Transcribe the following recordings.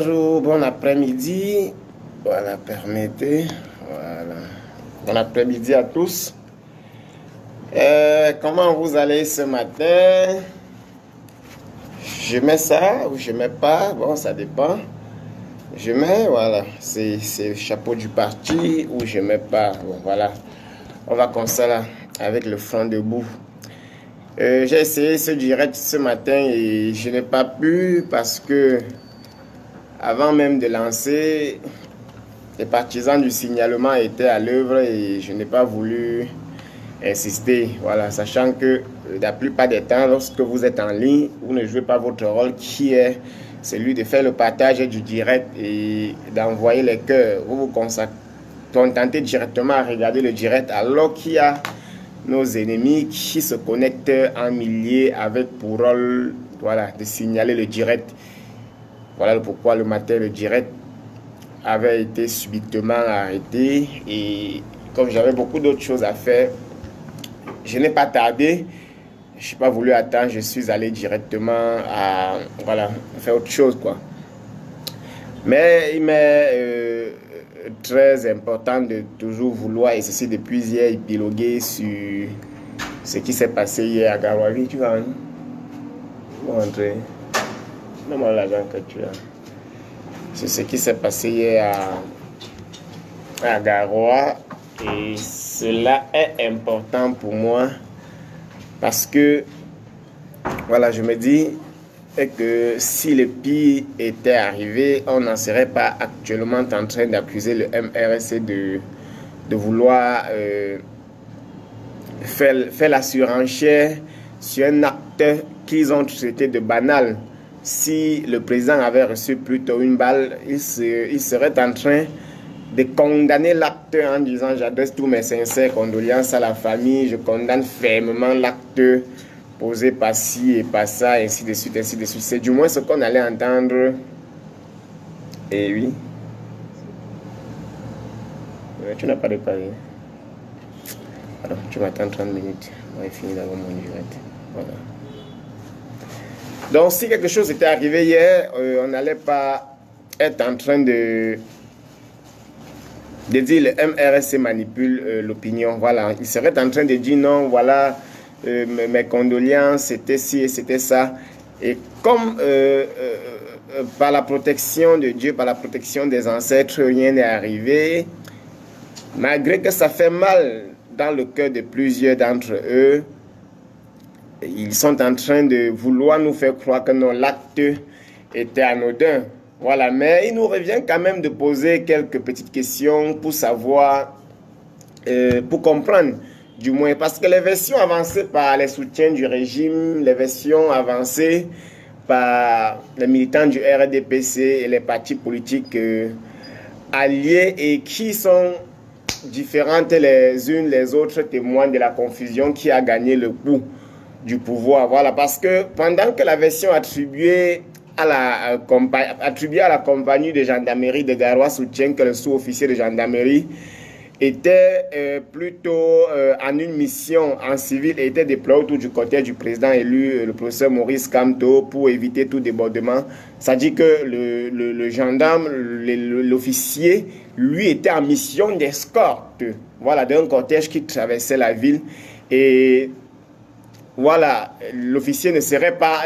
bonjour, bon après-midi. Voilà, permettez. Voilà. Bon après-midi à tous. Comment vous allez ce matin? Je mets ça ou je mets pas? Bon, ça dépend. Je mets, voilà, c'est le chapeau du parti ou je mets pas. Bon, voilà. On va comme ça là, avec le front debout. J'ai essayé ce direct ce matin et je n'ai pas pu parce que avant même de lancer, les partisans du signalement étaient à l'œuvre et je n'ai pas voulu insister. Voilà, sachant que la plupart des temps, lorsque vous êtes en ligne, vous ne jouez pas votre rôle qui est celui de faire le partage du direct et d'envoyer les cœurs. Vous vous contentez directement à regarder le direct alors qu'il y a nos ennemis qui se connectent en milliers avec pour rôle, voilà, de signaler le direct. Voilà pourquoi le matin le direct avait été subitement arrêté et comme j'avais beaucoup d'autres choses à faire, je n'ai pas tardé, je n'ai pas voulu attendre, je suis allé directement à voilà, faire autre chose quoi. Mais il m'est très important de toujours vouloir, et ceci depuis hier, épiloguer sur ce qui s'est passé hier à Garoua. Tu vas rentrer. Donne-moi l'argent que tu as. C'est ce qui s'est passé hier à Garoua. Et cela est important pour moi parce que, voilà, je me dis que si le pire était arrivé, on n'en serait pas actuellement en train d'accuser le MRC de vouloir faire la surenchère sur un acte qu'ils ont traité de banal. Si le président avait reçu plutôt une balle, il serait en train de condamner l'acte en disant « J'adresse tous mes sincères condoléances à la famille, je condamne fermement l'acte posé par ci et par ça, ainsi de suite, ainsi de suite. » C'est du moins ce qu'on allait entendre. Et oui. Tu n'as pas réparé. Alors, tu m'attends 30 minutes. On va finir d'avoir mon direct. Voilà. Donc, si quelque chose était arrivé hier, on n'allait pas être en train de dire le MRC manipule l'opinion. Voilà, il serait en train de dire non, voilà, mes condoléances, c'était ci et c'était ça. Et comme par la protection de Dieu, par la protection des ancêtres, rien n'est arrivé, malgré que ça fait mal dans le cœur de plusieurs d'entre eux, ils sont en train de vouloir nous faire croire que non, l'acte était anodin. Voilà, mais il nous revient quand même de poser quelques petites questions pour savoir, pour comprendre du moins. Parce que les versions avancées par les soutiens du régime, les versions avancées par les militants du RDPC et les partis politiques alliés et qui sont différentes les unes les autres témoignent de la confusion qui a gagné le coup du pouvoir. Voilà, parce que pendant que la version attribuée à la compagnie de gendarmerie de Garoua soutient que le sous-officier de gendarmerie était plutôt en une mission en civil et était déployé autour du côté du président élu, le professeur Maurice Kamto, pour éviter tout débordement. Ça dit que le gendarme, l'officier, lui était en mission d'escorte, voilà, d'un cortège qui traversait la ville. Et voilà, l'officier ne serait pas...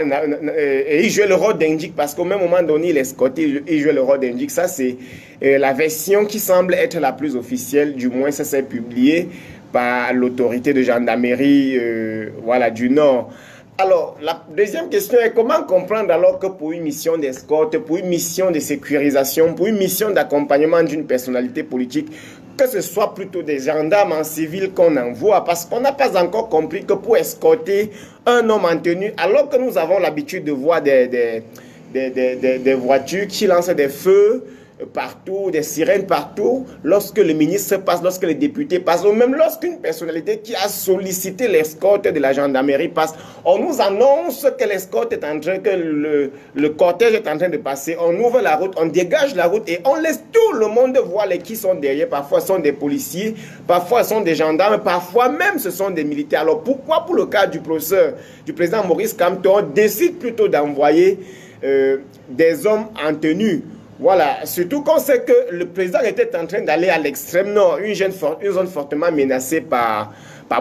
et il jouait le rôle d'indique parce qu'au même moment donné, il escortait, il jouait le rôle d'indique. Ça, c'est la version qui semble être la plus officielle. Du moins, ça s'est publié par l'autorité de gendarmerie voilà, du Nord. Alors, la deuxième question est comment comprendre alors que pour une mission d'escorte, pour une mission de sécurisation, pour une mission d'accompagnement d'une personnalité politique, que ce soit plutôt des gendarmes en civil qu'on envoie, parce qu'on n'a pas encore compris que pour escorter un homme en tenue, alors que nous avons l'habitude de voir des voitures qui lancent des feux partout, des sirènes partout, lorsque le ministre passe, lorsque les députés passent, ou même lorsqu'une personnalité qui a sollicité l'escorte de la gendarmerie passe, on nous annonce que l'escorte est en train, que le cortège est en train de passer, on ouvre la route, on dégage la route et on laisse tout le monde voir les qui sont derrière. Parfois ce sont des policiers, parfois ce sont des gendarmes, parfois même ce sont des militaires. Alors pourquoi pour le cas du président Maurice Kamto, on décide plutôt d'envoyer des hommes en tenue Voilà, surtout qu'on sait que le président était en train d'aller à l'extrême nord, une zone fortement menacée par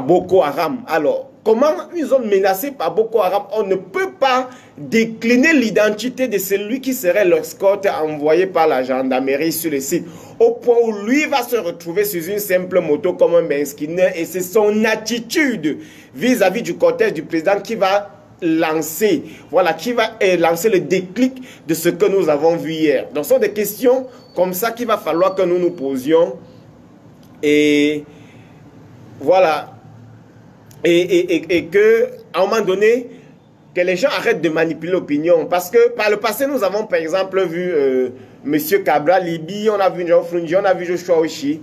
Boko Haram. Alors, comment une zone menacée par Boko Haram, on ne peut pas décliner l'identité de celui qui serait l'escorte envoyé par la gendarmerie sur le site, au point où lui va se retrouver sur une simple moto comme un Benskiner, et c'est son attitude vis-à-vis du cortège du président qui va lancer, voilà, qui va lancer le déclic de ce que nous avons vu hier. Donc, ce sont des questions comme ça qu'il va falloir que nous nous posions. Et voilà. Et que, à un moment donné, que les gens arrêtent de manipuler l'opinion. Parce que par le passé, nous avons par exemple vu M. Cabral Libi, on a vu Jean Frungi, on a vu Joshua Oshi,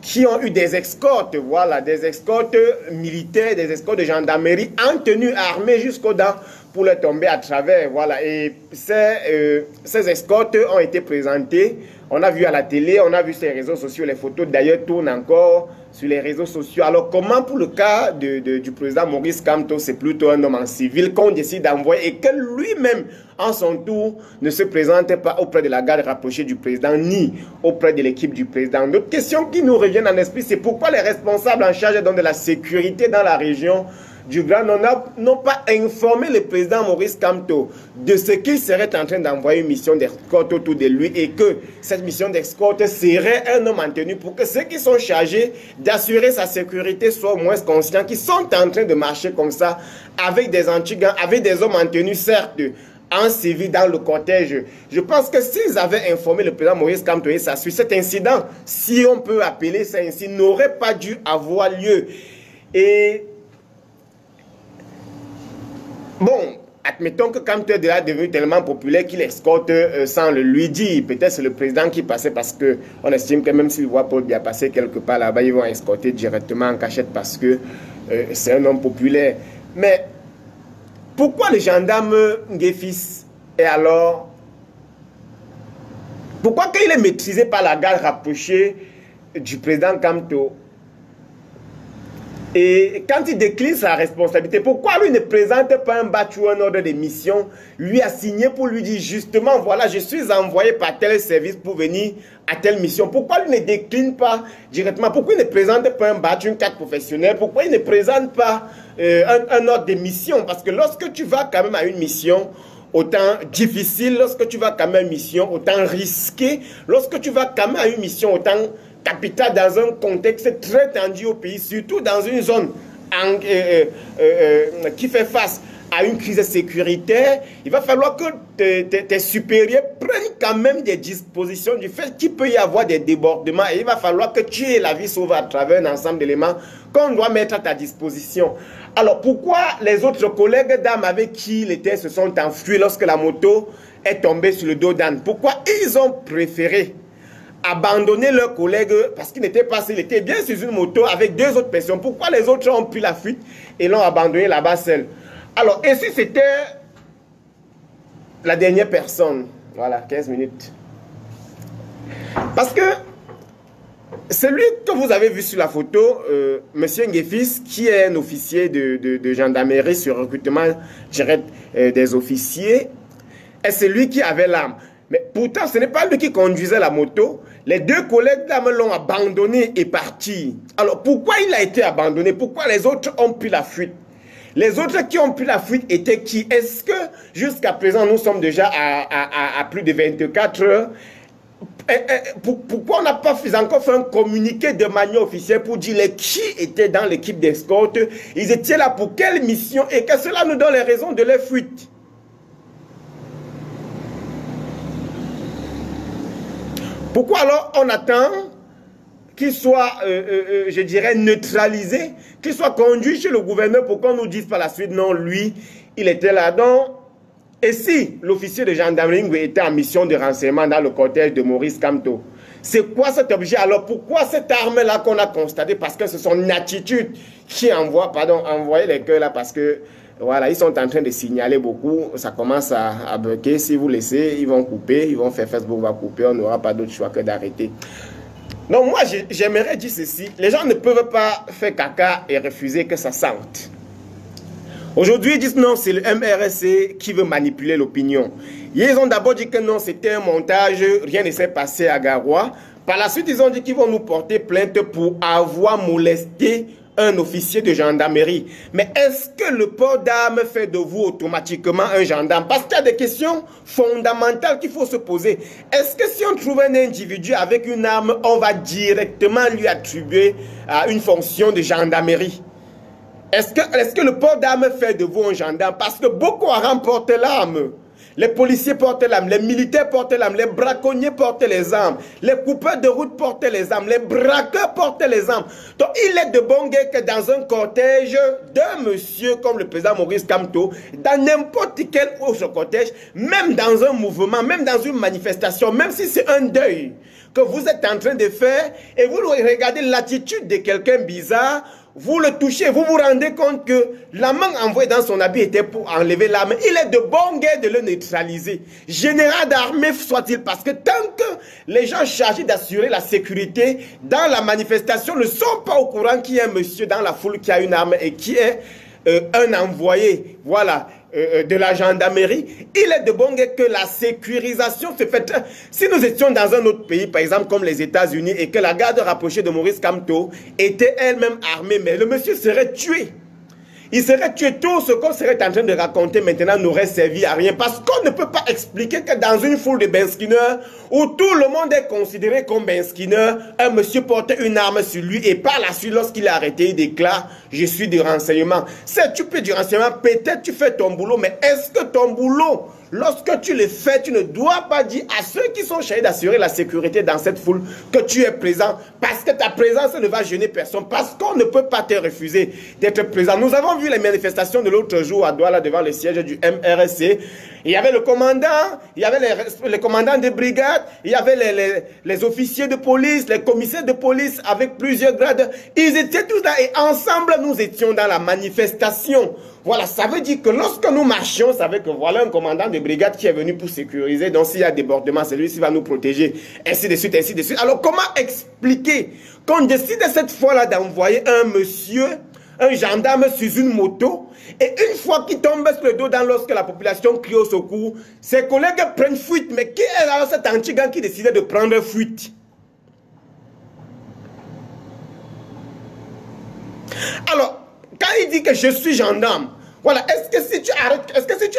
qui ont eu des escortes, voilà, des escortes militaires, des escortes de gendarmerie en tenue armée jusqu'aux dents pour les tomber à travers, voilà. Et ces escortes ont été présentées, on a vu à la télé, on a vu sur les réseaux sociaux, les photos d'ailleurs tournent encore sur les réseaux sociaux. Alors comment pour le cas du président Maurice Kamto, c'est plutôt un homme en civil qu'on décide d'envoyer et que lui-même, en son tour, ne se présente pas auprès de la garde rapprochée du président ni auprès de l'équipe du président. Notre question qui nous revient en esprit, c'est pourquoi les responsables en charge de la sécurité dans la région du Grand Nord n'ont pas informé le président Maurice Kamto de ce qu'il serait en train d'envoyer une mission d'escorte autour de lui et que cette mission d'escorte serait un homme en tenue pour que ceux qui sont chargés d'assurer sa sécurité soient au moins conscients qu'ils sont en train de marcher comme ça avec des antigants, avec des hommes en tenue certes, en civil dans le cortège. Je pense que s'ils avaient informé le président Maurice Kamto et sa suite, cet incident, si on peut appeler ça ainsi, n'aurait pas dû avoir lieu. Et bon, admettons que Kamto est déjà devenu tellement populaire qu'il escorte sans le lui dire. Peut-être c'est le président qui passait parce qu'on estime que même s'il voit Paul Biya passer quelque part là-bas, ils vont escorter directement en cachette parce que c'est un homme populaire. Mais pourquoi le gendarme Ngefis est alors... Pourquoi qu'il est maîtrisé par la garde rapprochée du président Kamto? Et quand il décline sa responsabilité, pourquoi lui ne présente pas un batch ou un ordre de mission, lui assigné pour lui dire justement, voilà, je suis envoyé par tel service pour venir à telle mission. Pourquoi lui ne décline pas directement? Pourquoi il ne présente pas un batch, une carte professionnelle? Pourquoi il ne présente pas un ordre de mission? Parce que lorsque tu vas quand même à une mission autant difficile, lorsque tu vas quand même à une mission autant risquée, lorsque tu vas quand même à une mission autant capitale dans un contexte très tendu au pays, surtout dans une zone qui fait face à une crise sécuritaire, il va falloir que tes supérieurs prennent quand même des dispositions du fait qu'il peut y avoir des débordements et il va falloir que tu aies la vie sauvée à travers un ensemble d'éléments qu'on doit mettre à ta disposition. Alors pourquoi les autres collègues d'âme avec qui il était se sont enfuis lorsque la moto est tombée sur le dos d'âne? Pourquoi ils ont préféré abandonner leurs collègues parce qu'il n'était pas, il était bien sur une moto avec deux autres personnes? Pourquoi les autres ont pris la fuite et l'ont abandonné là-bas seul? Alors, et si c'était la dernière personne? Voilà, 15 minutes. Parce que celui que vous avez vu sur la photo, M. Ngefis, qui est un officier de gendarmerie sur recrutement direct des officiers, est celui qui avait l'arme. Mais pourtant, ce n'est pas lui qui conduisait la moto. Les deux collègues d'âme l'ont abandonné et parti. Alors, pourquoi il a été abandonné? Pourquoi les autres ont pris la fuite? Les autres qui ont pris la fuite étaient qui? Est-ce que jusqu'à présent, nous sommes déjà à plus de 24 heures? Pourquoi on n'a pas encore fait un communiqué de manière officielle pour dire qui étaient dans l'équipe d'escorte? Ils étaient là pour quelle mission? Et que cela nous donne les raisons de leur fuite. Pourquoi alors on attend qu'il soit, je dirais, neutralisé, qu'il soit conduit chez le gouverneur pour qu'on nous dise par la suite, non, lui, il était là. Donc, et si l'officier de gendarmerie était en mission de renseignement dans le cortège de Maurice Kamto, c'est quoi cet objet? Alors, pourquoi cette arme-là qu'on a constatée? Parce que c'est son attitude qui envoie, envoyer les cœurs là, parce que voilà, ils sont en train de signaler beaucoup, ça commence à bloquer. Si vous laissez, ils vont couper, ils vont faire Facebook va couper, on n'aura pas d'autre choix que d'arrêter. Donc moi, j'aimerais dire ceci, les gens ne peuvent pas faire caca et refuser que ça sente. Aujourd'hui, ils disent non, c'est le MRSC qui veut manipuler l'opinion. Ils ont d'abord dit que non, c'était un montage, rien ne s'est passé à Garoua. Par la suite, ils ont dit qu'ils vont nous porter plainte pour avoir molesté un officier de gendarmerie. Mais est-ce que le port d'armes fait de vous automatiquement un gendarme? Parce qu'il y a des questions fondamentales qu'il faut se poser. Est-ce que si on trouve un individu avec une arme, on va directement lui attribuer une fonction de gendarmerie? Est-ce que le port d'armes fait de vous un gendarme? Parce que Boko Haram porte l'arme. Les policiers portent l'arme, les militaires portent l'arme, les braconniers portent les armes, les coupeurs de route portent les armes, les braqueurs portent les armes. Donc il est de bon guet que dans un cortège d'un monsieur comme le président Maurice Kamto, dans n'importe quel autre cortège, même dans un mouvement, même dans une manifestation, même si c'est un deuil que vous êtes en train de faire et vous regardez l'attitude de quelqu'un bizarre, vous le touchez, vous vous rendez compte que la main envoyée dans son habit était pour enlever l'arme. Il est de bon guet de le neutraliser. Général d'armée soit-il, parce que tant que les gens chargés d'assurer la sécurité dans la manifestation ne sont pas au courant qu'il y a un monsieur dans la foule qui a une arme et qui est un envoyé, voilà, de la gendarmerie, il est de bon guet que la sécurisation se fait. Si nous étions dans un autre pays, par exemple comme les États-Unis, et que la garde rapprochée de Maurice Kamto était elle-même armée, mais le monsieur serait tué. Il serait tué. Tout ce qu'on serait en train de raconter maintenant n'aurait servi à rien. Parce qu'on ne peut pas expliquer que dans une foule de Benskinner, où tout le monde est considéré comme Benskinner, un monsieur porte une arme sur lui et par la suite, lorsqu'il est arrêté, il déclare « Je suis du renseignement ». Si tu peux du renseignement, peut-être tu fais ton boulot, mais est-ce que ton boulot, lorsque tu le fais, tu ne dois pas dire à ceux qui sont chargés d'assurer la sécurité dans cette foule que tu es présent, parce que ta présence ne va gêner personne, parce qu'on ne peut pas te refuser d'être présent. Nous avons vu les manifestations de l'autre jour à Douala devant le siège du MRSC. Il y avait le commandant, il y avait les commandants de brigade, il y avait les officiers de police, les commissaires de police avec plusieurs grades. Ils étaient tous là et ensemble nous étions dans la manifestation. Voilà, ça veut dire que lorsque nous marchions, ça veut dire que voilà un commandant de brigade qui est venu pour sécuriser. Donc s'il y a débordement, c'est lui qui va nous protéger. Ainsi de suite, ainsi de suite. Alors comment expliquer qu'on décide cette fois-là d'envoyer un monsieur, un gendarme sur une moto, et une fois qu'il tombe sur le dos lorsque la population crie au secours, ses collègues prennent fuite. Mais qui est alors cet antigan qui décidait de prendre fuite? Alors, quand il dit que je suis gendarme, voilà, est-ce que si tu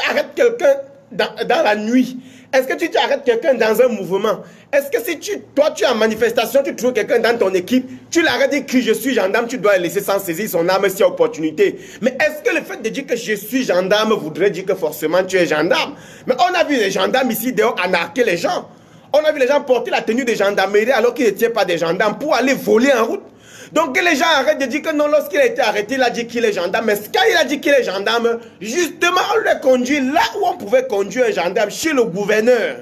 arrêtes quelqu'un dans la nuit, est-ce que tu arrêtes quelqu'un dans un mouvement, est-ce que si toi tu es en manifestation, tu trouves quelqu'un dans ton équipe, tu l'arrêtes et crie je suis gendarme, tu dois le laisser sans saisir son arme s'il y a opportunité. Mais est-ce que le fait de dire que je suis gendarme voudrait dire que forcément tu es gendarme? Mais on a vu les gendarmes ici dehors anarquer les gens. On a vu les gens porter la tenue de gendarmerie alors qu'ils n'étaient pas des gendarmes pour aller voler en route. Donc que les gens arrêtent de dire que non, lorsqu'il a été arrêté, il a dit qu'il est gendarme. Mais quand il a dit qu'il est gendarme, justement, on l'a conduit là où on pouvait conduire un gendarme, chez le gouverneur.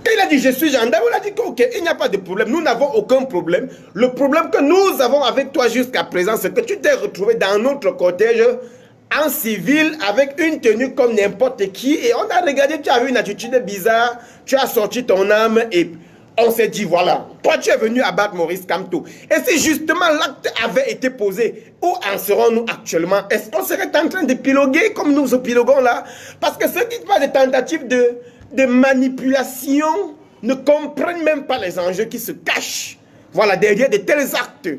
Et il a dit, je suis gendarme. On a dit ok, il n'y a pas de problème. Nous n'avons aucun problème. Le problème que nous avons avec toi jusqu'à présent, c'est que tu t'es retrouvé dans notre cortège en civil avec une tenue comme n'importe qui. Et on a regardé, tu as eu une attitude bizarre, tu as sorti ton arme et on s'est dit, voilà, toi tu es venu abattre Maurice Kamto. Et si justement l'acte avait été posé, où en serons-nous actuellement? Est-ce qu'on serait en train d'épiloguer comme nous épiloguons là? Parce que ceux qui parlent de tentatives de manipulation ne comprennent même pas les enjeux qui se cachent, voilà, derrière de tels actes.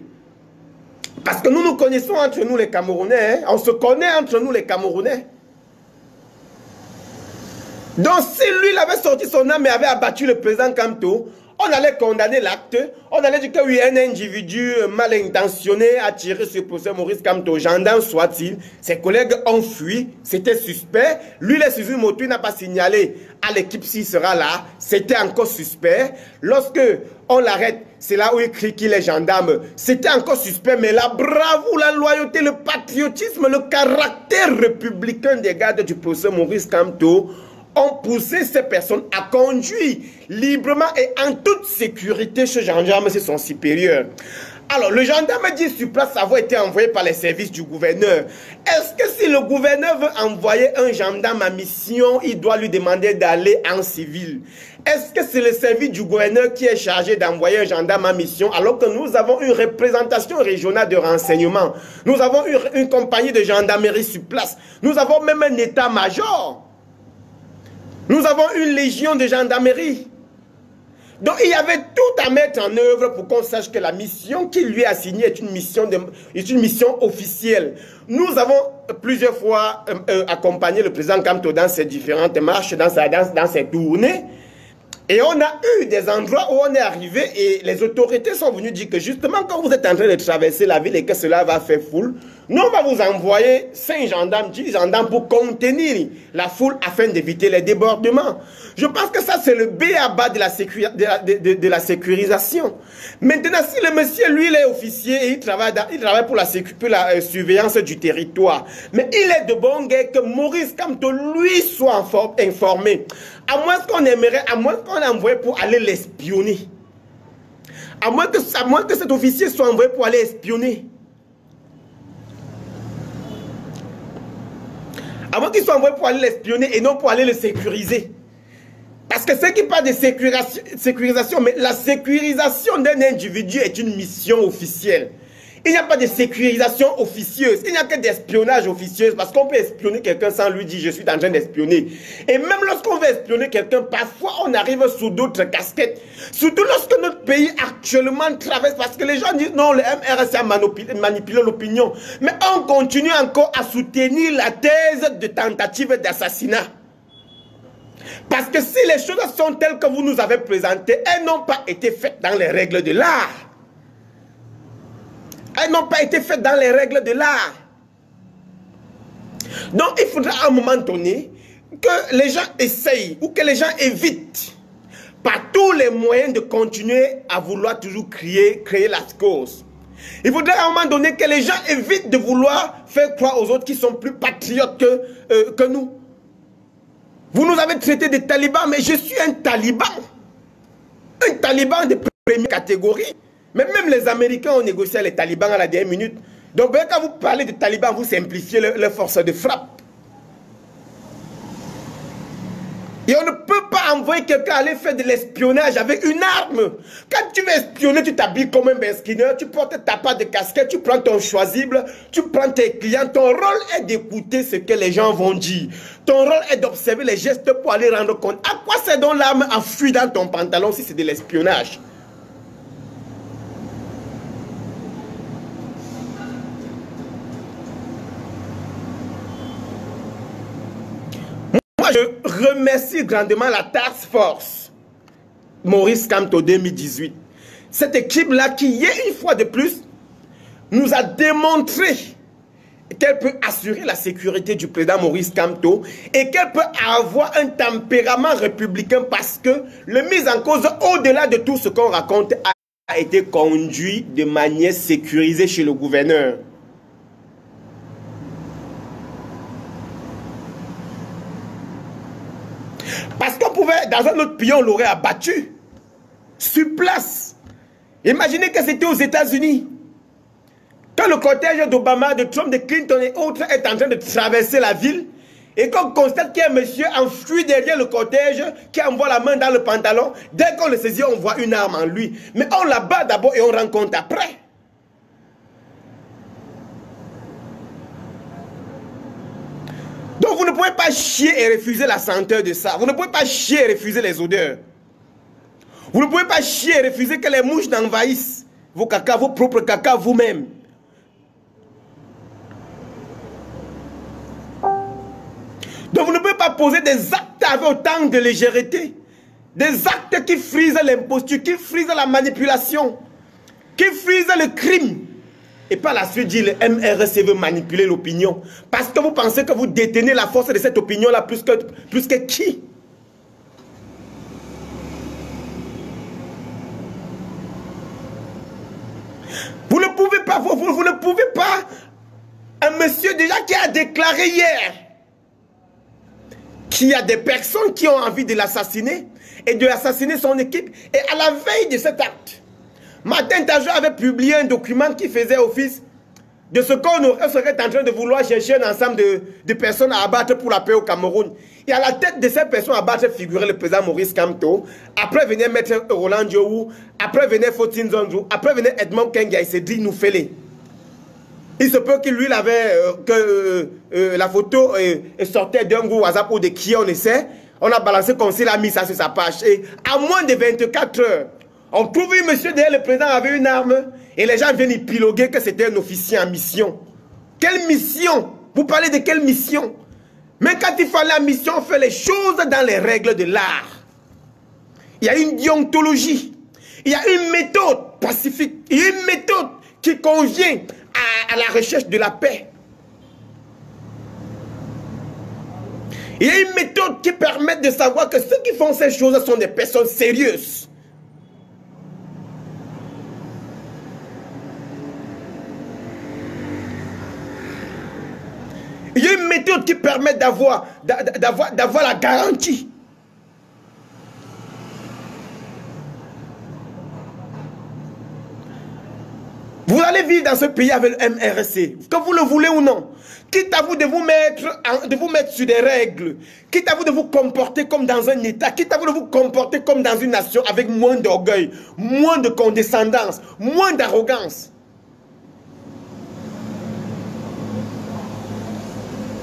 Parce que nous nous connaissons entre nous les Camerounais, hein? On se connaît entre nous les Camerounais. Donc si lui il avait sorti son arme et avait abattu le président Kamto, on allait condamner l'acte, on allait dire que oui, un individu mal intentionné a tiré sur le professeur Maurice Kamto, gendarme soit-il, ses collègues ont fui, c'était suspect, lui il est sur une moto, il n'a pas signalé à l'équipe s'il sera là, c'était encore suspect. Lorsque on l'arrête, c'est là où il crie qu'il est gendarme, c'était encore suspect, mais la bravoure, la loyauté, le patriotisme, le caractère républicain des gardes du professeur Maurice Kamto ont poussé ces personnes à conduire librement et en toute sécurité ce gendarme, c'est son supérieur. Alors, le gendarme dit sur place avoir été envoyé par les services du gouverneur. Est-ce que si le gouverneur veut envoyer un gendarme en mission, il doit lui demander d'aller en civil? Est-ce que c'est le service du gouverneur qui est chargé d'envoyer un gendarme en mission alors que nous avons une représentation régionale de renseignement? Nous avons une compagnie de gendarmerie sur place. Nous avons même un état-major. Nous avons une légion de gendarmerie. Donc il y avait tout à mettre en œuvre pour qu'on sache que la mission qu'il lui a assignée est une mission officielle. Nous avons plusieurs fois accompagné le président Kamto dans ses différentes marches, dans ses tournées. Et on a eu des endroits où on est arrivé et les autorités sont venues dire que justement quand vous êtes en train de traverser la ville et que cela va faire foule, nous on va vous envoyer 5 gendarmes, 10 gendarmes pour contenir la foule afin d'éviter les débordements. Je pense que ça c'est le b.a.-ba de la sécurisation. Maintenant si le monsieur lui il est officier et il travaille pour la surveillance du territoire, mais il est de bon guet que Maurice Kamto lui soit informé. À moins qu'on aimerait, à moins qu'on l'envoie pour aller l'espionner. À moins que cet officier soit envoyé pour aller espionner. À moins qu'il soit envoyé pour aller l'espionner et non pour aller le sécuriser. Parce que ceux qui parlent de sécurisation, mais la sécurisation d'un individu est une mission officielle. Il n'y a pas de sécurisation officieuse, il n'y a que d'espionnage officieux, parce qu'on peut espionner quelqu'un sans lui dire je suis en train d'espionner. Et même lorsqu'on veut espionner quelqu'un, parfois on arrive sous d'autres casquettes. Surtout lorsque notre pays actuellement traverse, parce que les gens disent non, le MRC a manipulé l'opinion. Mais on continue encore à soutenir la thèse de tentative d'assassinat. Parce que si les choses sont telles que vous nous avez présentées, elles n'ont pas été faites dans les règles de l'art. Elles n'ont pas été faites dans les règles de l'art. Donc il faudra à un moment donné que les gens essayent ou que les gens évitent par tous les moyens de continuer à vouloir toujours créer la cause. Il faudra à un moment donné que les gens évitent de vouloir faire croire aux autres qui sont plus patriotes que nous. Vous nous avez traité de talibans, mais je suis un taliban. Un taliban de première catégorie. Mais même les Américains ont négocié les talibans à la dernière minute. Donc quand vous parlez de talibans, vous simplifiez leur force de frappe. Et on ne peut pas envoyer quelqu'un aller faire de l'espionnage avec une arme. Quand tu veux espionner, tu t'habilles comme un beskineur, tu portes ta part de casquette, tu prends ton choisible, tu prends tes clients. Ton rôle est d'écouter ce que les gens vont dire. Ton rôle est d'observer les gestes pour aller rendre compte. À quoi c'est donc l'arme enfouie dans ton pantalon si c'est de l'espionnage? Moi, je remercie grandement la Task Force Maurice Kamto 2018. Cette équipe-là qui, une fois de plus, nous a démontré qu'elle peut assurer la sécurité du président Maurice Kamto et qu'elle peut avoir un tempérament républicain parce que le mise en cause, au-delà de tout ce qu'on raconte, a été conduit de manière sécurisée chez le gouverneur. Parce qu'on pouvait, dans un autre pays, on l'aurait abattu. Sur place. Imaginez que c'était aux États-Unis. Quand le cortège d'Obama, de Trump, de Clinton et autres est en train de traverser la ville, et qu'on constate qu'il y a un monsieur enfui derrière le cortège qui envoie la main dans le pantalon, dès qu'on le saisit, on voit une arme en lui. Mais on l'abat d'abord et on rend compte après. Donc vous ne pouvez pas chier et refuser la senteur de ça. Vous ne pouvez pas chier et refuser les odeurs. Vous ne pouvez pas chier et refuser que les mouches n'envahissent vos caca, vos propres caca vous-même. Donc vous ne pouvez pas poser des actes avec autant de légèreté. Des actes qui frisent l'imposture, qui frisent la manipulation, qui frisent le crime. Et par la suite dire le MRC veut manipuler l'opinion. Parce que vous pensez que vous détenez la force de cette opinion-là plus que qui? Vous ne pouvez pas, vous ne pouvez pas. Un monsieur déjà qui a déclaré hier qu'il y a des personnes qui ont envie de l'assassiner et de assassiner son équipe. Et à la veille de cet acte, Martin Tajou avait publié un document qui faisait office de ce qu'on serait en train de vouloir chercher un ensemble de personnes à abattre pour la paix au Cameroun. Et à la tête de ces personnes à abattre figurait le président Maurice Kamto. Après venait Maître Roland Dioou. Après venait Fautine Zonzou. Après venait Edmond Kengia et Cédric Noufélé. Il se peut qu'il lui avait la photo sortait d'un groupe WhatsApp ou de qui on essaie. On a balancé comme s'il a mis ça sur sa page. Et à moins de 24 heures, on trouve un monsieur derrière le président avait une arme et les gens viennent épiloguer que c'était un officier en mission. Quelle mission? Vous parlez de quelle mission? Mais quand il fallait la mission, on fait les choses dans les règles de l'art. Il y a une déontologie. Il y a une méthode pacifique. Il y a une méthode qui convient à la recherche de la paix. Il y a une méthode qui permet de savoir que ceux qui font ces choses sont des personnes sérieuses. Il y a une méthode qui permet d'avoir la garantie. Vous allez vivre dans ce pays avec le MRC, que vous le voulez ou non. Quitte à vous de vous mettre sur des règles, quitte à vous de vous comporter comme dans un État, quitte à vous de vous comporter comme dans une nation avec moins d'orgueil, moins de condescendance, moins d'arrogance.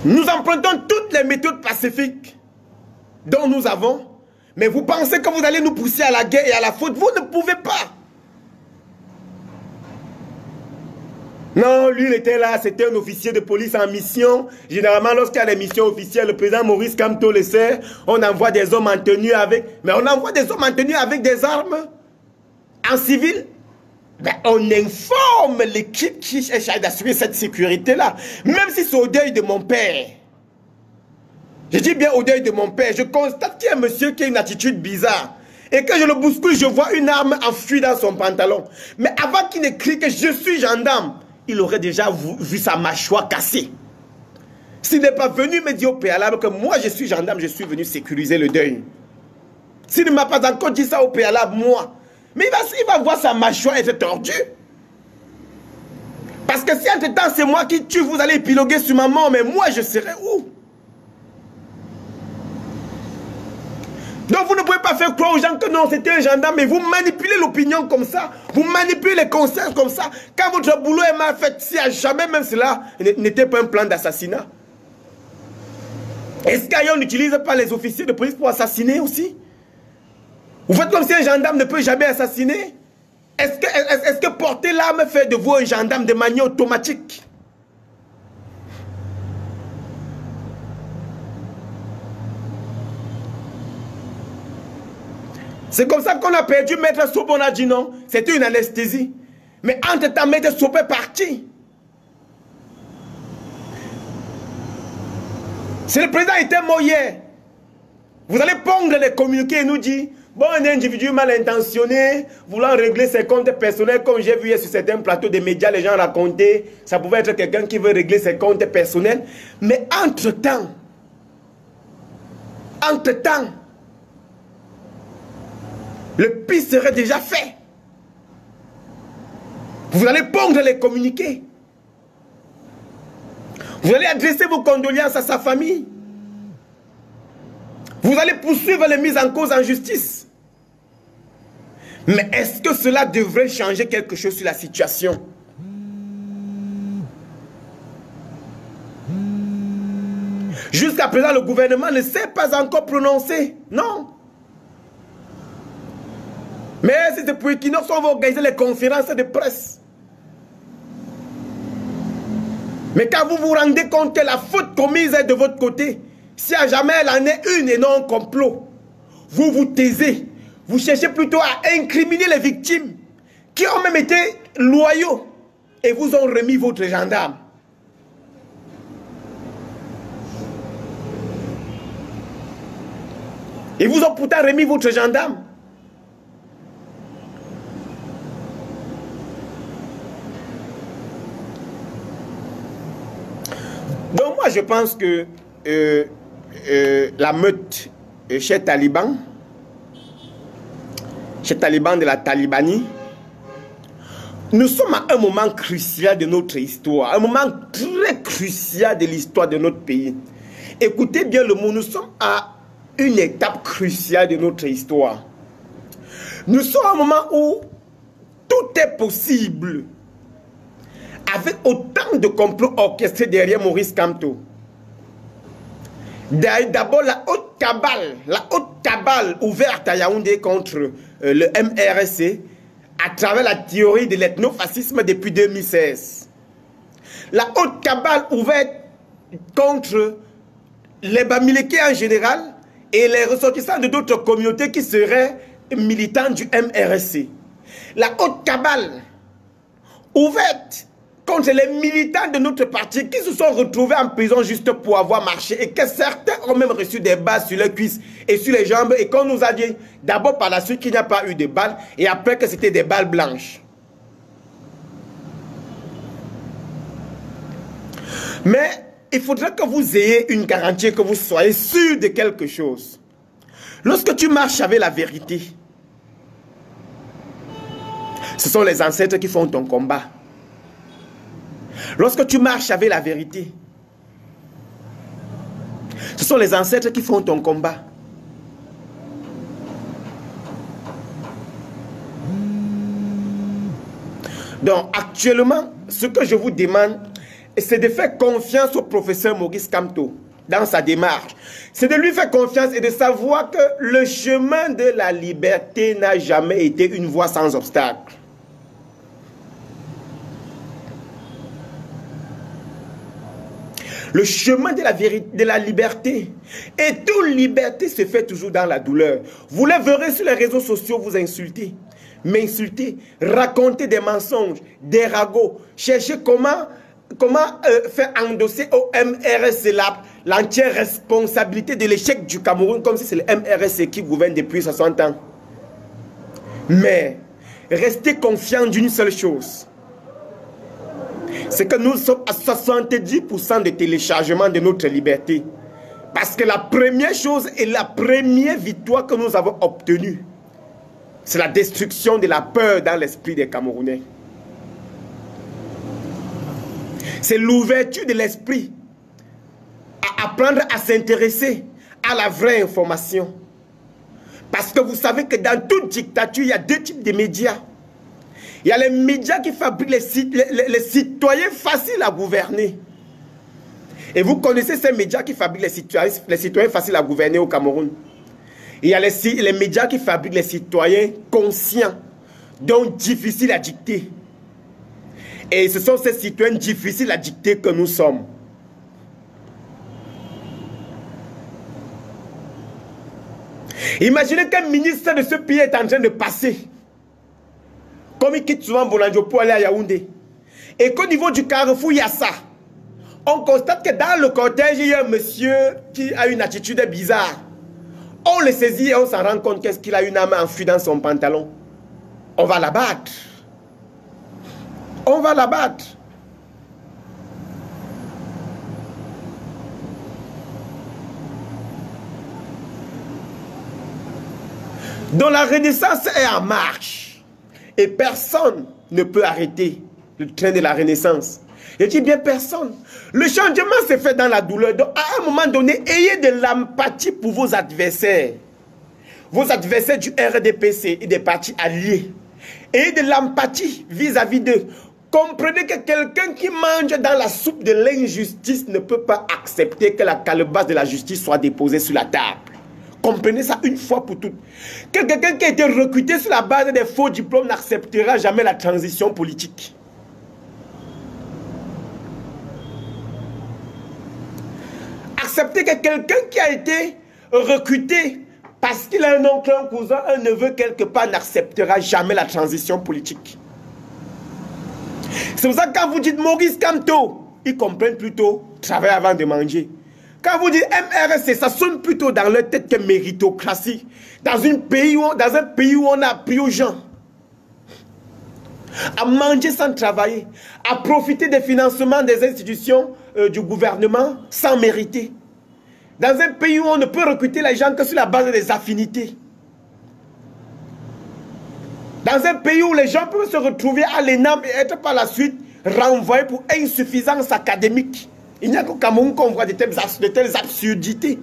Nous empruntons toutes les méthodes pacifiques dont nous avons, mais vous pensez que vous allez nous pousser à la guerre et à la faute. Vous ne pouvez pas. Non, lui, il était là, c'était un officier de police en mission. Généralement, lorsqu'il y a des missions officielles, le président Maurice Kamto le sait, on envoie des hommes en tenue avec... Mais on envoie des hommes en tenue avec des armes en civil. Ben, on informe l'équipe qui cherche d'assurer cette sécurité-là. Même si c'est au deuil de mon père. Je dis bien au deuil de mon père. Je constate qu'il y a un monsieur qui a une attitude bizarre. Et que je le bouscule, je vois une arme enfouie dans son pantalon. Mais avant qu'il ne crie que je suis gendarme, il aurait déjà vu sa mâchoire cassée. S'il n'est pas venu me dire au préalable que moi je suis gendarme, je suis venu sécuriser le deuil. S'il ne m'a pas encore dit ça au préalable, moi, mais il va voir sa mâchoire être tordue. Parce que si entre-temps c'est moi qui tue, vous allez épiloguer sur ma mort, mais moi je serai où? Donc vous ne pouvez pas faire croire aux gens que non, c'était un gendarme, mais vous manipulez l'opinion comme ça, vous manipulez les consciences comme ça. Quand votre boulot est mal fait, si à jamais même cela n'était pas un plan d'assassinat. Est-ce qu'ailleurs on n'utilise pas les officiers de police pour assassiner aussi? Vous faites comme si un gendarme ne peut jamais assassiner? Est-ce que porter l'arme fait de vous un gendarme de manière automatique? C'est comme ça qu'on a perdu Maître Sopo. On a dit non, c'était une anesthésie. Mais entre-temps, Maître Sopo est parti. Si le président était mort hier, vous allez pondre les communiqués et nous dire, bon, un individu mal intentionné, voulant régler ses comptes personnels, comme j'ai vu hier sur certains plateaux de médias, les gens racontaient, ça pouvait être quelqu'un qui veut régler ses comptes personnels. Mais entre-temps, le pire serait déjà fait. Vous allez pondre les communiqués. Vous allez adresser vos condoléances à sa famille. Vous allez poursuivre les mises en cause en justice. Mais est-ce que cela devrait changer quelque chose sur la situation? Jusqu'à présent, le gouvernement ne s'est pas encore prononcé. Non. Mais si c'est pour Equinox, on va organiser les conférences de presse. Mais quand vous vous rendez compte que la faute commise est de votre côté, si à jamais elle en est une et non un complot, vous vous taisez. Vous cherchez plutôt à incriminer les victimes qui ont même été loyaux et vous ont remis votre gendarme. Ils vous ont pourtant remis votre gendarme. Donc moi je pense que la meute chez Taliban de la Talibanie, Nous sommes à un moment crucial de notre histoire, un moment très crucial de l'histoire de notre pays. Écoutez bien le mot, nous sommes à une étape cruciale de notre histoire. Nous sommes à un moment où tout est possible, avec autant de complots orchestrés derrière Maurice Kamto. D'abord la haute cabale ouverte à Yaoundé contre le MRSC à travers la théorie de l'ethnofascisme depuis 2016. La haute cabale ouverte contre les Bamileke en général et les ressortissants de d'autres communautés qui seraient militants du MRSC. La haute cabale ouverte contre les militants de notre parti qui se sont retrouvés en prison juste pour avoir marché et que certains ont même reçu des balles sur les cuisses et sur les jambes et qu'on nous a dit d'abord par la suite qu'il n'y a pas eu de balles et après que c'était des balles blanches. Mais il faudrait que vous ayez une garantie, que vous soyez sûr de quelque chose. Lorsque tu marches avec la vérité, ce sont les ancêtres qui font ton combat. Lorsque tu marches avec la vérité, ce sont les ancêtres qui font ton combat. Donc actuellement, ce que je vous demande, c'est de faire confiance au professeur Maurice Kamto dans sa démarche. C'est de lui faire confiance et de savoir que le chemin de la liberté n'a jamais été une voie sans obstacle. Le chemin de la vérité, de la liberté. Et toute liberté se fait toujours dans la douleur. Vous le verrez sur les réseaux sociaux, vous insultez, m'insulter, raconter des mensonges, des ragots, chercher comment faire endosser au MRSC l'entière responsabilité de l'échec du Cameroun, comme si c'est le MRSC qui gouverne depuis 60 ans. Mais restez confiants d'une seule chose. C'est que nous sommes à 70% de téléchargement de notre liberté. Parce que la première chose et la première victoire que nous avons obtenue, c'est la destruction de la peur dans l'esprit des Camerounais. C'est l'ouverture de l'esprit à apprendre à s'intéresser à la vraie information. Parce que vous savez que dans toute dictature, il y a deux types de médias. Il y a les médias qui fabriquent les citoyens faciles à gouverner. Et vous connaissez ces médias qui fabriquent les citoyens faciles à gouverner au Cameroun. Il y a les médias qui fabriquent les citoyens conscients, donc difficiles à dicter. Et ce sont ces citoyens difficiles à dicter que nous sommes. Imaginez qu'un ministre de ce pays est en train de passer. Comme il quitte souvent Bolanjo pour aller à Yaoundé. Et qu'au niveau du carrefour, il y a ça. On constate que dans le cortège, il y a un monsieur qui a une attitude bizarre. On le saisit et on s'en rend compte qu'est-ce qu'il a une arme enfouie dans son pantalon. On va l'abattre. On va l'abattre. Donc la Renaissance est en marche. Et personne ne peut arrêter le train de la Renaissance. Je dis bien personne. Le changement se fait dans la douleur. Donc à un moment donné, ayez de l'empathie pour vos adversaires. Vos adversaires du RDPC et des partis alliés. Ayez de l'empathie vis-à-vis d'eux. Comprenez que quelqu'un qui mange dans la soupe de l'injustice ne peut pas accepter que la calebasse de la justice soit déposée sur la table. Comprenez ça une fois pour toutes. Que quelqu'un qui a été recruté sur la base des faux diplômes n'acceptera jamais la transition politique. Acceptez que quelqu'un qui a été recruté parce qu'il a un oncle, un cousin, un neveu quelque part n'acceptera jamais la transition politique. C'est pour ça que quand vous dites Maurice Kamto, ils comprennent plutôt travailler avant de manger. Quand vous dites MRSC, ça sonne plutôt dans leur tête que méritocratie. Dans un pays où on a appris aux gens à manger sans travailler, à profiter des financements des institutions du gouvernement sans mériter. Dans un pays où on ne peut recruter les gens que sur la base des affinités. Dans un pays où les gens peuvent se retrouver à l'ENAM et être par la suite renvoyés pour insuffisance académique. Il n'y a qu'au Cameroun qu'on voit de telles absurdités.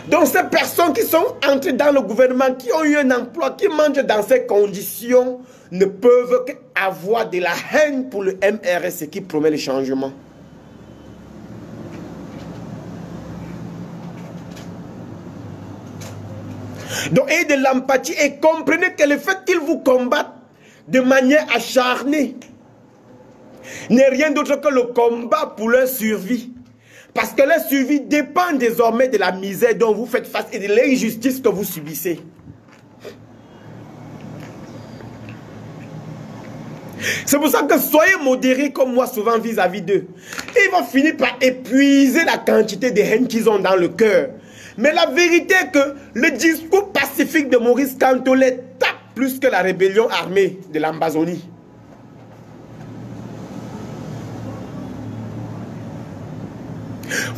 Donc ces personnes qui sont entrées dans le gouvernement, qui ont eu un emploi, qui mangent dans ces conditions, ne peuvent qu'avoir de la haine pour le MRSC qui promet le changement. Donc ayez de l'empathie et comprenez que le fait qu'ils vous combattent de manière acharnée n'est rien d'autre que le combat pour leur survie. Parce que leur survie dépend désormais de la misère dont vous faites face et de l'injustice que vous subissez. C'est pour ça que soyez modérés comme moi souvent vis-à-vis d'eux. Ils vont finir par épuiser la quantité de haine qu'ils ont dans le cœur. Mais la vérité est que le discours pacifique de Maurice Kamto les tape plus que la rébellion armée de l'Ambazonie.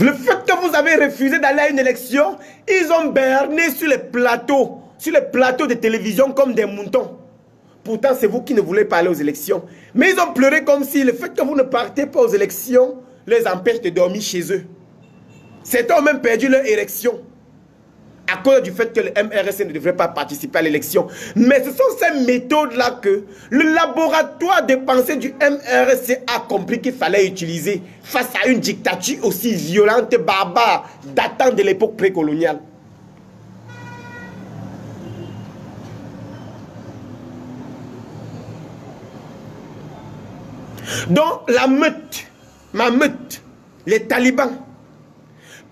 Le fait que vous avez refusé d'aller à une élection, ils ont berné sur les plateaux de télévision comme des moutons. Pourtant, c'est vous qui ne voulez pas aller aux élections. Mais ils ont pleuré comme si le fait que vous ne partez pas aux élections les empêche de dormir chez eux. Certains ont même perdu leur érection à cause du fait que le MRSC ne devrait pas participer à l'élection. Mais ce sont ces méthodes-là que le laboratoire de pensée du MRSC a compris qu'il fallait utiliser face à une dictature aussi violente et barbare datant de l'époque précoloniale. Donc la meute, ma meute, les talibans,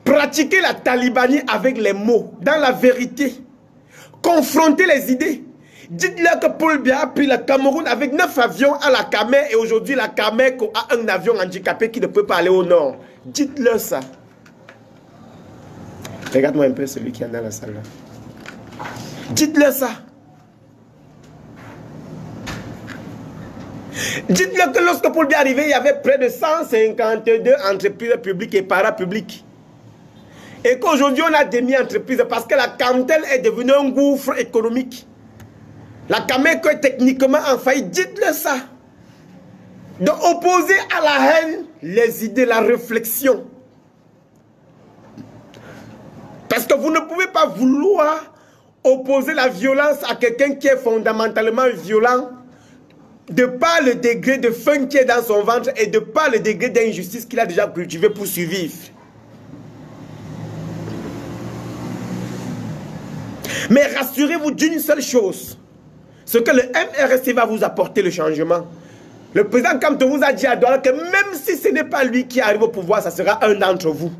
pratiquer la talibanie avec les mots, dans la vérité, confronter les idées. Dites-leur que Paul Biya a pris le Cameroun avec 9 avions à la Camer et aujourd'hui la Camer a un avion handicapé qui ne peut pas aller au nord. Dites-leur ça. Regarde-moi un peu celui qui est dans la salle là. Dites-leur ça. Dites-leur que lorsque Paul Biya est arrivé, il y avait près de 152 entreprises publiques et parapubliques. Et qu'aujourd'hui, on a demi-entreprises parce que la Camtel est devenue un gouffre économique. La Cameco est techniquement en faillite. Dites-le ça. Donc, opposer à la haine les idées, la réflexion. Parce que vous ne pouvez pas vouloir opposer la violence à quelqu'un qui est fondamentalement violent de par le degré de faim qui est dans son ventre et de par le degré d'injustice qu'il a déjà cultivé pour survivre. Mais rassurez-vous d'une seule chose, c'est que le MRSC va vous apporter le changement. Le président Kamto vous a dit à Douala que même si ce n'est pas lui qui arrive au pouvoir, ça sera un d'entre vous.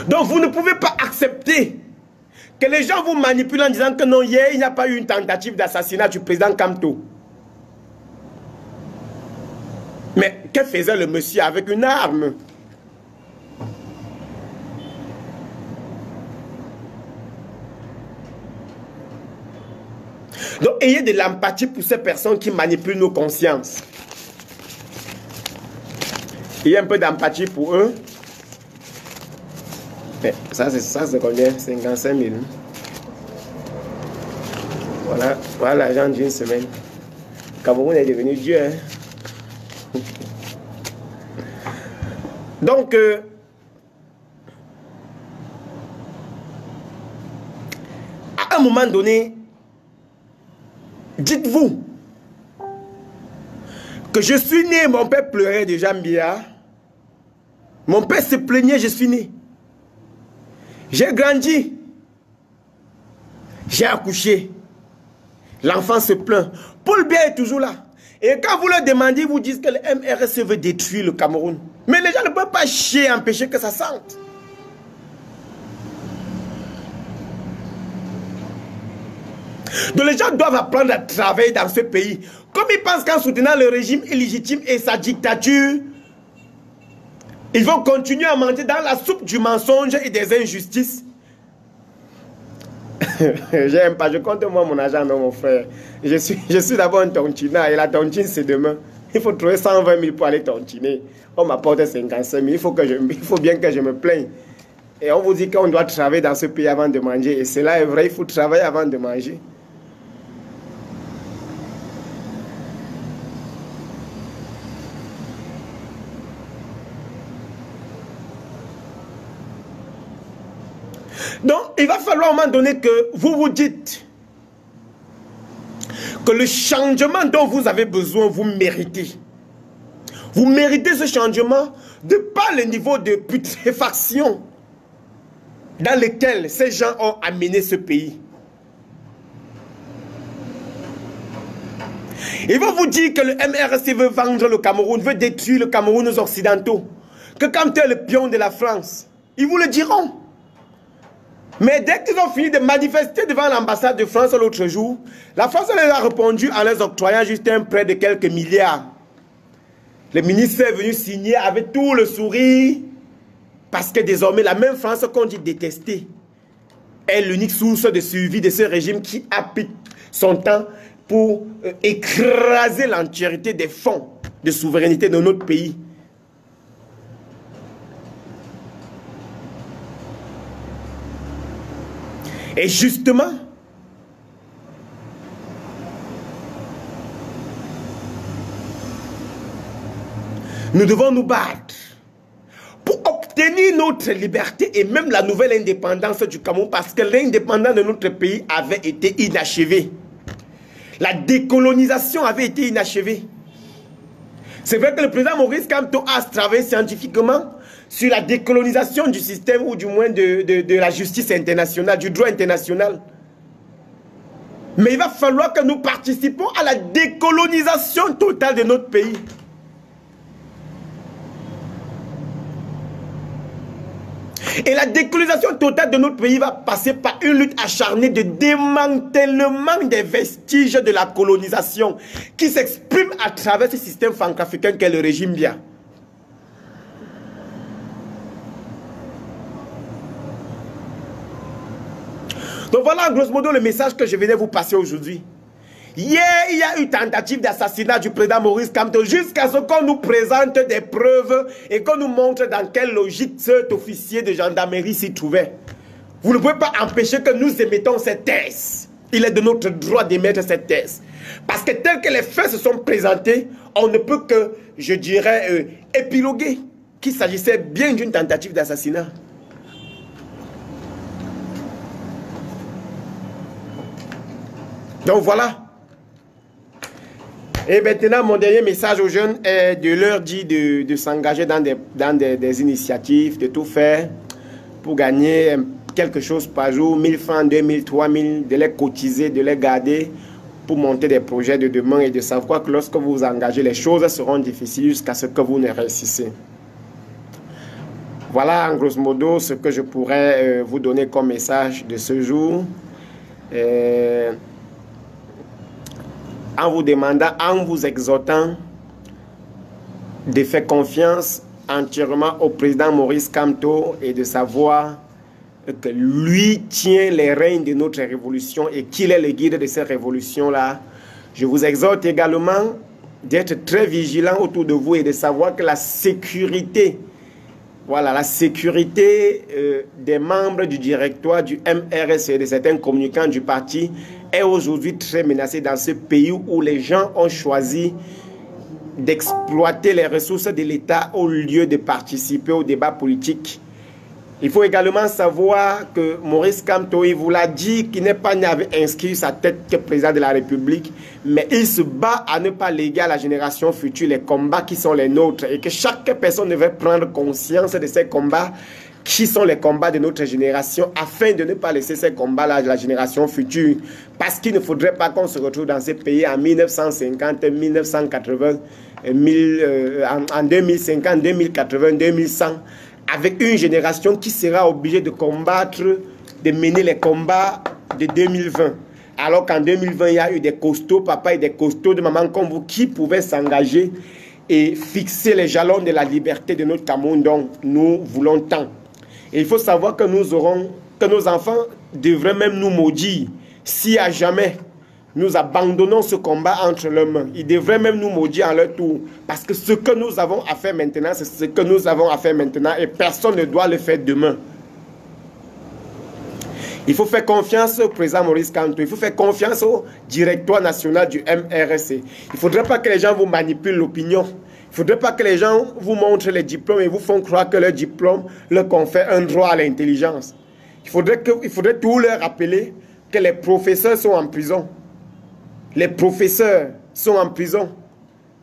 Donc vous ne pouvez pas accepter que les gens vous manipulent en disant que non, hier, il n'y a pas eu une tentative d'assassinat du président Kamto. Mais que faisait le monsieur avec une arme? Donc, ayez de l'empathie pour ces personnes qui manipulent nos consciences. Ayez un peu d'empathie pour eux. Mais ça, c'est combien? 55 000. Voilà l'argent d'une semaine. Cameroun est devenu Dieu. Hein? Donc, à un moment donné, dites-vous que je suis né, mon père pleurait de Jambia. Mon père se plaignait, je suis né. J'ai grandi. J'ai accouché. L'enfant se plaint. Paul Biya est toujours là. Et quand vous leur demandez, ils vous disent que le MRSC veut détruire le Cameroun. Mais les gens ne peuvent pas chier, empêcher que ça sente. Donc les gens doivent apprendre à travailler dans ce pays. Comme ils pensent qu'en soutenant le régime illégitime et sa dictature, ils vont continuer à manger dans la soupe du mensonge et des injustices. J'aime pas, je compte moi mon argent, non mon frère. Je suis d'abord un tontina et la tontine c'est demain. Il faut trouver 120 000 pour aller tontiner. On m'apporte 55 000. Il faut bien que je me plaigne. Et on vous dit qu'on doit travailler dans ce pays avant de manger. Et cela est vrai, il faut travailler avant de manger. Donc, il va falloir à un moment donné que vous vous dites que le changement dont vous avez besoin, vous méritez. Vous méritez ce changement de par le niveau de putréfaction dans lequel ces gens ont amené ce pays. Ils vont vous dire que le MRC veut vendre le Cameroun, veut détruire le Cameroun aux Occidentaux. Que quand tu es le pion de la France, ils vous le diront. Mais dès qu'ils ont fini de manifester devant l'ambassade de France l'autre jour, la France leur a répondu en leur octroyant juste un prêt de quelques milliards. Le ministre est venu signer avec tout le sourire parce que désormais la même France qu'on dit détester est l'unique source de suivi de ce régime qui applique son temps pour écraser l'entièreté des fonds de souveraineté de notre pays. Et justement, nous devons nous battre pour obtenir notre liberté et même la nouvelle indépendance du Cameroun, parce que l'indépendance de notre pays avait été inachevée. La décolonisation avait été inachevée. C'est vrai que le président Maurice Kamto a travaillé scientifiquement sur la décolonisation du système, ou du moins de la justice internationale, du droit international. Mais il va falloir que nous participons à la décolonisation totale de notre pays. Et la décolonisation totale de notre pays va passer par une lutte acharnée de démantèlement des vestiges de la colonisation qui s'exprime à travers ce système franco-africain qu'est le régime Biya. Donc voilà grosso modo le message que je venais vous passer aujourd'hui. Hier, il y a eu tentative d'assassinat du président Maurice Kamto jusqu'à ce qu'on nous présente des preuves et qu'on nous montre dans quelle logique cet officier de gendarmerie s'y trouvait. Vous ne pouvez pas empêcher que nous émettons cette thèse. Il est de notre droit d'émettre cette thèse. Parce que tel que les faits se sont présentés, on ne peut que, je dirais, épiloguer qu'il s'agissait bien d'une tentative d'assassinat. Donc voilà. Et maintenant, mon dernier message aux jeunes est de leur dire de s'engager dans des initiatives, de tout faire pour gagner quelque chose par jour, 1000 francs, 2000, 3000, de les cotiser, de les garder pour monter des projets de demain et de savoir que lorsque vous vous engagez, les choses seront difficiles jusqu'à ce que vous ne réussissez. Voilà en grosso modo ce que je pourrais vous donner comme message de ce jour. En vous demandant, en vous exhortant de faire confiance entièrement au président Maurice Kamto et de savoir que lui tient les rênes de notre révolution et qu'il est le guide de cette révolution-là. Je vous exhorte également d'être très vigilant autour de vous et de savoir que la sécurité, voilà, la sécurité des membres du directoire du MRC et de certains communicants du parti est aujourd'hui très menacée dans ce pays où les gens ont choisi d'exploiter les ressources de l'État au lieu de participer au débat politique. Il faut également savoir que Maurice Kamto, il vous l'a dit, qu'il n'est pas inscrit sa tête que président de la République, mais il se bat à ne pas léguer à la génération future les combats qui sont les nôtres et que chaque personne devrait prendre conscience de ces combats qui sont les combats de notre génération afin de ne pas laisser ces combats-là à la génération future. Parce qu'il ne faudrait pas qu'on se retrouve dans ces pays en 1950, 1980, en 2050, 2080, 2100, avec une génération qui sera obligée de combattre, de mener les combats de 2020. Alors qu'en 2020, il y a eu des costauds papa et des costauds de maman comme vous qui pouvaient s'engager et fixer les jalons de la liberté de notre Cameroun dont nous voulons tant. Et il faut savoir que nos enfants devraient même nous maudire si à jamais nous abandonnons ce combat entre leurs mains. Ils devraient même nous maudire en leur tour. Parce que ce que nous avons à faire maintenant, c'est ce que nous avons à faire maintenant et personne ne doit le faire demain. Il faut faire confiance au président Maurice Kamto. Il faut faire confiance au directoire national du MRSC. Il ne faudrait pas que les gens vous manipulent l'opinion. Il ne faudrait pas que les gens vous montrent les diplômes et vous font croire que leur diplôme leur confère un droit à l'intelligence. Il faudrait tout leur rappeler que les professeurs sont en prison. Les professeurs sont en prison.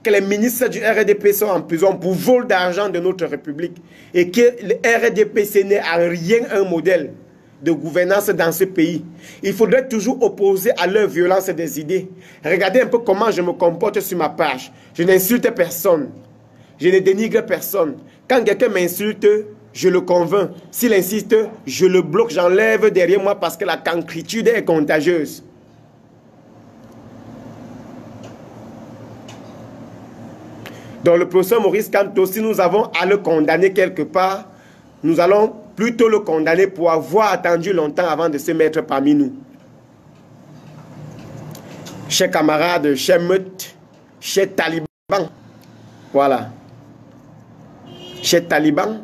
Que les ministres du RDP sont en prison pour vol d'argent de notre République. Et que le RDP n'est en rien un modèle de gouvernance dans ce pays. Il faudrait toujours opposer à leur violence des idées. Regardez un peu comment je me comporte sur ma page. Je n'insulte personne. Je ne dénigre personne. Quand quelqu'un m'insulte, je le convainc. S'il insiste, je le bloque, j'enlève derrière moi parce que la cancritude est contagieuse. Dans le procès Maurice Kamto, si nous avons à le condamner quelque part, nous allons plutôt le condamner pour avoir attendu longtemps avant de se mettre parmi nous. Chers camarades, chers meutes, chers talibans, voilà. Chers talibans,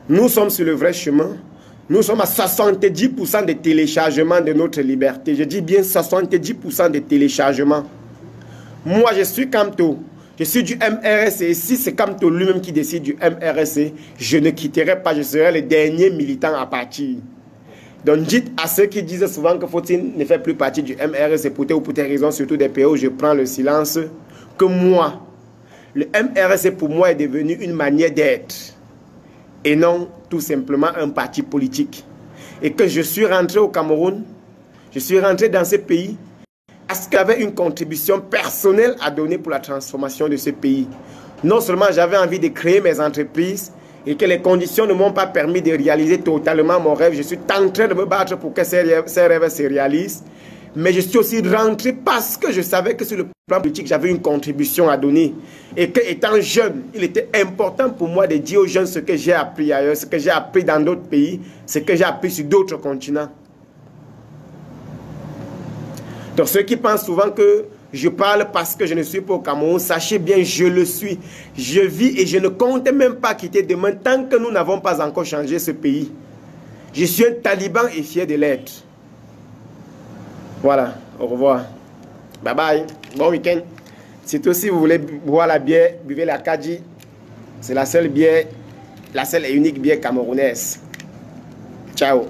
nous sommes sur le vrai chemin. Nous sommes à 70% de téléchargement de notre liberté. Je dis bien 70% de téléchargement. Moi, je suis Kamto. Je suis du MRSC et si c'est Kamto lui-même qui décide du MRSC, je ne quitterai pas, je serai le dernier militant à partir. Donc dites à ceux qui disent souvent que faut-il ne fait plus partie du MRSC pour telle ou pour telle raison, surtout des pays où je prends le silence, que moi, le MRSC pour moi est devenu une manière d'être et non tout simplement un parti politique. Et que je suis rentré au Cameroun, je suis rentré dans ce pays parce qu'il y avait une contribution personnelle à donner pour la transformation de ce pays. Non seulement j'avais envie de créer mes entreprises et que les conditions ne m'ont pas permis de réaliser totalement mon rêve. Je suis en train de me battre pour que ces rêves se réalisent. Mais je suis aussi rentré parce que je savais que sur le plan politique, j'avais une contribution à donner. Et qu'étant jeune, il était important pour moi de dire aux jeunes ce que j'ai appris ailleurs, ce que j'ai appris dans d'autres pays, ce que j'ai appris sur d'autres continents. Donc ceux qui pensent souvent que je parle parce que je ne suis pas au Cameroun, sachez bien, je le suis. Je vis et je ne compte même pas quitter demain tant que nous n'avons pas encore changé ce pays. Je suis un taliban et fier de l'être. Voilà, au revoir. Bye bye, bon week-end. Surtout si vous voulez boire la bière, buvez la Kadji. C'est la seule bière, la seule et unique bière camerounaise. Ciao.